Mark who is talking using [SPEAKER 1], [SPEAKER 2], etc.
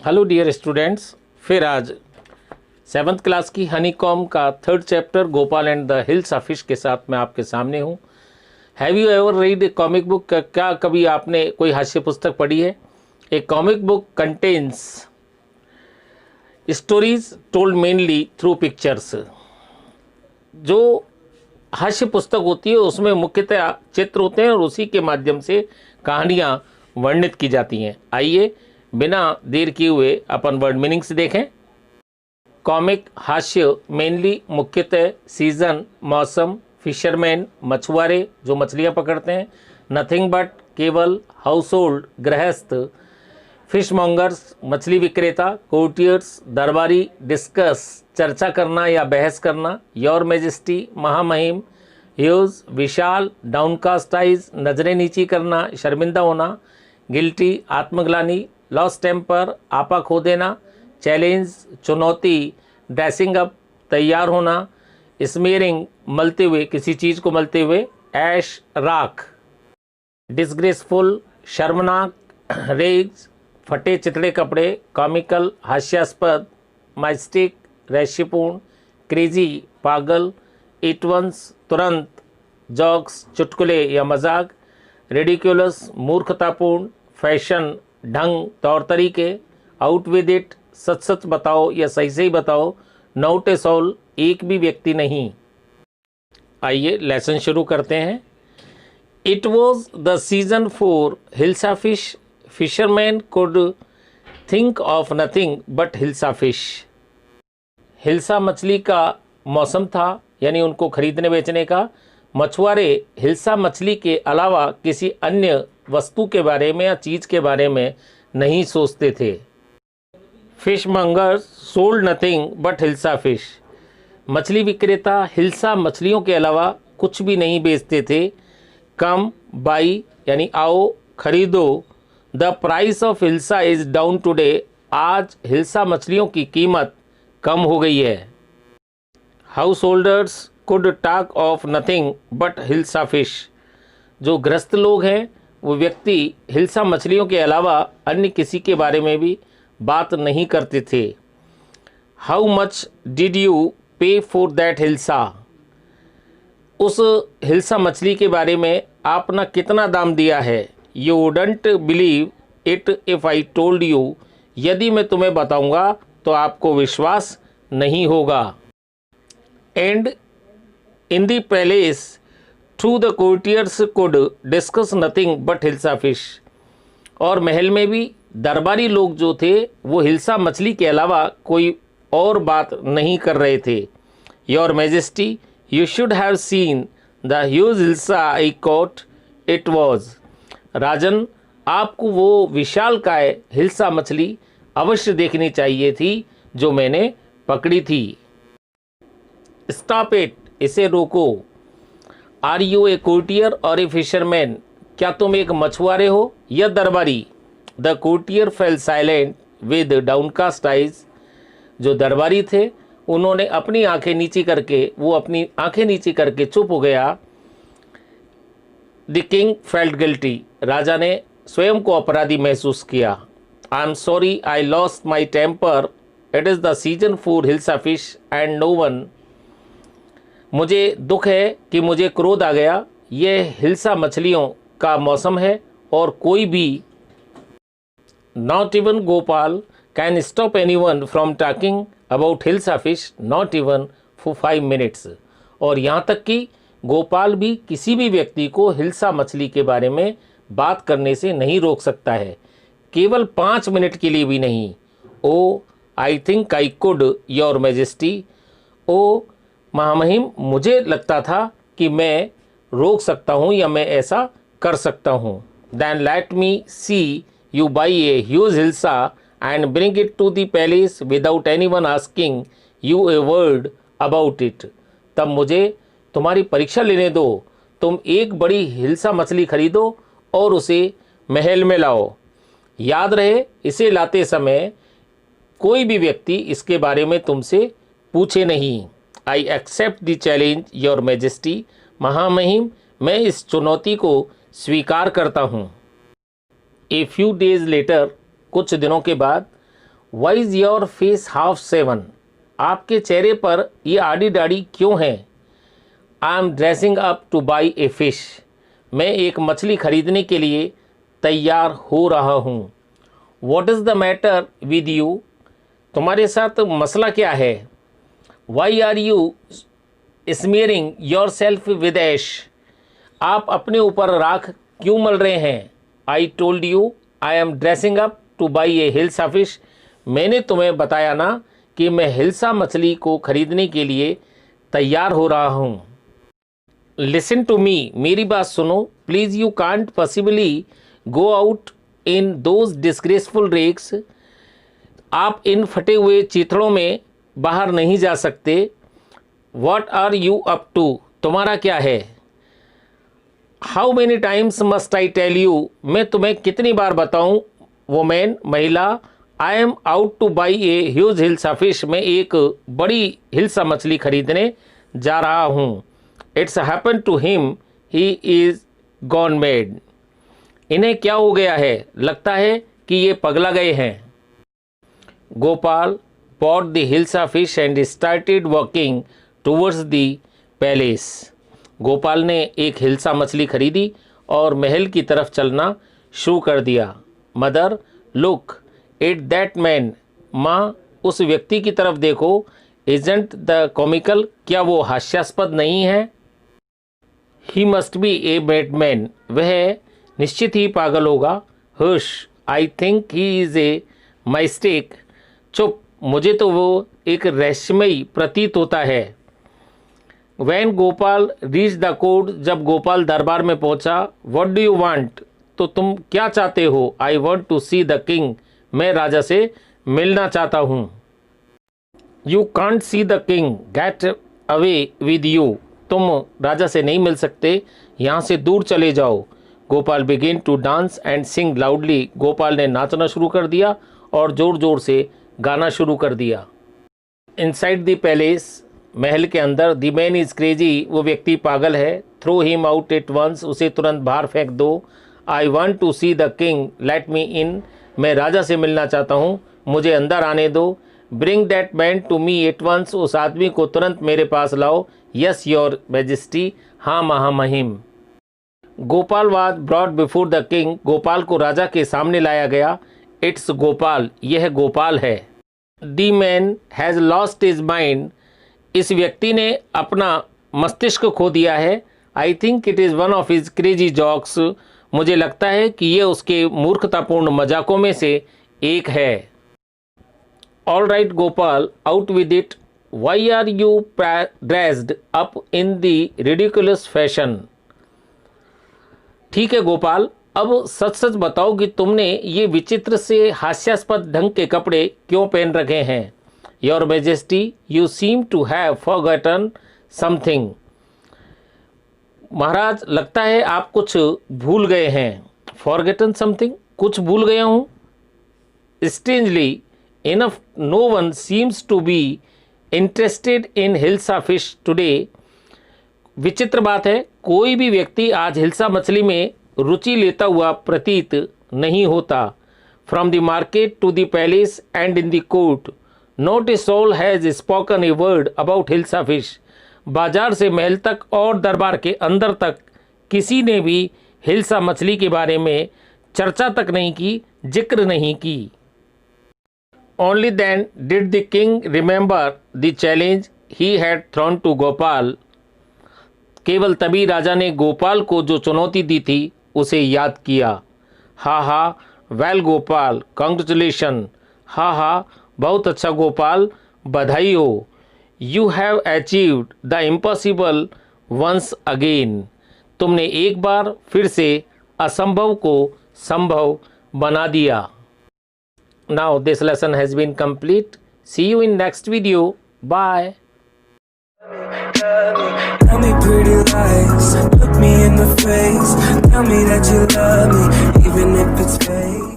[SPEAKER 1] Hello dear students, फिर आज 7th class की हनीकॉम का 3rd chapter Gopal and the hills of fish के साथ मैं आपके सामने हूँ। Have you ever read a comic book? क्या कभी आपने कोई हास्य पुस्तक पढ़ी है? A comic book contains stories told mainly through pictures. जो हास्य पुस्तक होती है उसमें मुख्यतः चित्र होते हैं और उसी के माध्यम से कहानियाँ वर्णित की जाती हैं। आइए बिना देर किए हुए अपन वर्ड मीनिंग्स देखें। कॉमिक हास्य मेनली मुख्यतः सीजन मौसम, फिशरमैन मछुआरे जो मछलियां पकड़ते हैं, नथिंग बट केवल, हाउस होल्ड गृहस्थ, फिश मॉन्गर्स मछली विक्रेता, कोर्टियर्स दरबारी, डिस्कस चर्चा करना या बहस करना, योर मैजेस्टी महामहिम, ह्यूज विशाल, डाउनकास्ट आइज नजरें नीची करना शर्मिंदा होना, गिल्टी आत्मग्लानी, लॉस्ट टेम्पर आपा खो देना, चैलेंज चुनौती, ड्रेसिंग अप तैयार होना, स्मीयरिंग मलते हुए किसी चीज़ को मलते हुए, ऐश राख, डिसग्रेसफुल शर्मनाक, रेज फटे चितड़े कपड़े, कॉमिकल हास्यास्पद, माइस्टिक रहस्यपूर्ण, क्रेजी पागल, इटवंस तुरंत, जॉक्स चुटकुले या मजाक, रेडिकुलस मूर्खतापूर्ण, फैशन ढंग तौर तरीके, आउट विद इट सच सच बताओ या सही सही बताओ, नॉट ए सोल एक भी व्यक्ति नहीं। आइए लेसन शुरू करते हैं। It was the season for hilsa fish, fisherman could think of nothing but hilsa fish. Hilsa मछली का मौसम था, यानी उनको खरीदने बेचने का। मछुआरे हिल्सा मछली के अलावा किसी अन्य वस्तु के बारे में या चीज़ के बारे में नहीं सोचते थे। Fish mongers sold nothing but hilsa fish. मछली विक्रेता हिल्सा मछलियों के अलावा कुछ भी नहीं बेचते थे। कम बाई यानी आओ खरीदो, the price of hilsa is down today. आज हिल्सा मछलियों की कीमत कम हो गई है। House holders could talk of nothing but hilsa fish. जो गृहस्थ लोग हैं वो व्यक्ति हिल्सा मछलियों के अलावा अन्य किसी के बारे में भी बात नहीं करते थे। हाउ मच डिड यू पे फॉर दैट हिल्सा। उस हिल्सा मछली के बारे में आपने कितना दाम दिया है। You wouldn't believe it if I told you. यदि मैं तुम्हें बताऊंगा तो आपको विश्वास नहीं होगा। And in the palace through the courtiers could discuss nothing but hilsa fish. और महल में भी दरबारी लोग जो थे वो हिल्सा मछली के अलावा कोई और बात नहीं कर रहे थे। Your majesty you should have seen the huge hilsa I caught it was. राजन, आपको वो विशालकाय हिल्सा मछली अवश्य देखनी चाहिए थी जो मैंने पकड़ी थी। स्टॉप इट, इसे रोको। आर यू ए कोर्टियर और ए फिशरमैन। क्या तुम एक मछुआरे हो या दरबारी। The courtier fail silent with downcast eyes. जो दरबारी थे उन्होंने अपनी आंखें नीची करके चुप हो गया। The king felt guilty. राजा ने स्वयं को अपराधी महसूस किया। I am sorry I lost my temper, it is the season for hilsa fish and no one. मुझे दुख है कि मुझे क्रोध आ गया। यह हिल्सा मछलियों का मौसम है और कोई भी, not even Gopal can stop anyone from talking about hilsa fish, not even for 5 minutes. और यहाँ तक कि गोपाल भी किसी भी व्यक्ति को हिल्सा मछली के बारे में बात करने से नहीं रोक सकता है, केवल 5 मिनट के लिए भी नहीं। Oh I think I could your majesty. ओ महामहिम, मुझे लगता था कि मैं रोक सकता हूँ या मैं ऐसा कर सकता हूँ। Then let me see you buy a huge hilsa and bring it to the palace without anyone asking you a word about it. तब मुझे तुम्हारी परीक्षा लेने दो। तुम एक बड़ी हिल्सा मछली खरीदो और उसे महल में लाओ। याद रहे, इसे लाते समय कोई भी व्यक्ति इसके बारे में तुमसे पूछे नहीं। I accept the challenge your majesty. महामहिम, मैं इस चुनौती को स्वीकार करता हूँ। ए फ्यू डेज लेटर, कुछ दिनों के बाद, why is your face half shaven, आपके चेहरे पर ये आड़ी दाढ़ी क्यों है? I am dressing up to buy a fish, मैं एक मछली खरीदने के लिए तैयार हो रहा हूँ। What is the matter with you, तुम्हारे साथ मसला क्या है? Why are you smearing yourself with ash, आप अपने ऊपर राख क्यों मल रहे हैं? I told you I am dressing up to buy a hilsa fish, मैंने तुम्हें बताया ना कि मैं हिल्सा मछली को खरीदने के लिए तैयार हो रहा हूँ। लिसन टू मी, मेरी बात सुनो। Please you can't possibly go out in those disgraceful rags, आप इन फटे हुए चीथड़ों में बाहर नहीं जा सकते। What are you up to, तुम्हारा क्या है? How many times must I tell you, मैं तुम्हें कितनी बार बताऊं? वोमेन, महिला। I am out to buy a huge hilsa fish, मैं एक बड़ी हिल्सा मछली खरीदने जा रहा हूँ। It's happen to him, he is gone mad, इन्हें क्या हो गया है? लगता है कि ये पगला गए हैं। Gopal bought the hilsa fish and started walking towards the palace. Gopal ने एक हिल्सा मछली खरीदी और महल की तरफ चलना शुरू कर दिया। Mother, look at that man, माँ उस व्यक्ति की तरफ देखो। इजंट द कॉमिकल, क्या वो हास्यास्पद नहीं है? He must be a madman, वह निश्चित ही पागल होगा। Hush, I think he is a mistake, चुप, मुझे तो वो एक रहस्यमयी प्रतीत होता है। When Gopal reach the court, जब गोपाल दरबार में पहुंचा। व्हाट डू यू वांट, तो तुम क्या चाहते हो? I want to see the king, मैं राजा से मिलना चाहता हूँ। You can't see the king, get away with you, तुम राजा से नहीं मिल सकते, यहाँ से दूर चले जाओ। Gopal begin to dance and sing loudly, Gopal ने नाचना शुरू कर दिया और ज़ोर ज़ोर से गाना शुरू कर दिया। इनसाइड द पैलेस, महल के अंदर। द मैन इज़ क्रेजी, वो व्यक्ति पागल है। Throw him out at once, उसे तुरंत बाहर फेंक दो। I want to see the king, let me in, मैं राजा से मिलना चाहता हूँ, मुझे अंदर आने दो। Bring that man to me at once, उस आदमी को तुरंत मेरे पास लाओ। यस योर मैजेस्टी, हाँ महामहिम। Gopal was brought before the king, Gopal को राजा के सामने लाया गया। इट्स गोपाल, यह गोपाल है। The man has lost his mind, इस व्यक्ति ने अपना मस्तिष्क खो दिया है। I think it is one of his crazy jokes, मुझे लगता है कि यह उसके मूर्खतापूर्ण मजाकों में से एक है। All right Gopal, out with it, why are you dressed up in the ridiculous fashion. ठीक है गोपाल, अब सच सच बताओ कि तुमने ये विचित्र से हास्यास्पद ढंग के कपड़े क्यों पहन रखे हैं। Your majesty, you seem to have forgotten something, महाराज लगता है आप कुछ भूल गए हैं। फॉरगॉटन समथिंग, कुछ भूल गया हूँ। Strangely enough no one seems to be interested in hilsa fish today, विचित्र बात है, कोई भी व्यक्ति आज हिल्सा मछली में रुचि लेता हुआ प्रतीत नहीं होता। From the market to the palace and in the court, not a soul has spoken a word about hilsa fish, बाजार से महल तक और दरबार के अंदर तक किसी ने भी हिल्सा मछली के बारे में चर्चा तक नहीं की, जिक्र नहीं की। Only then did the king remember the challenge he had thrown to Gopal, केवल तभी राजा ने गोपाल को जो चुनौती दी थी उसे याद किया। हा हा, वेल गोपाल, कॉन्ग्रेचुलेशन, हा हा, बहुत अच्छा गोपाल, बधाई हो। You have achieved the impossible once again, तुमने एक बार फिर से असंभव को संभव बना दिया। Now this lesson has been complete, see you in next video, bye.
[SPEAKER 2] Tell me pretty lies, look me in the face, tell me that you love me, even if it's fake.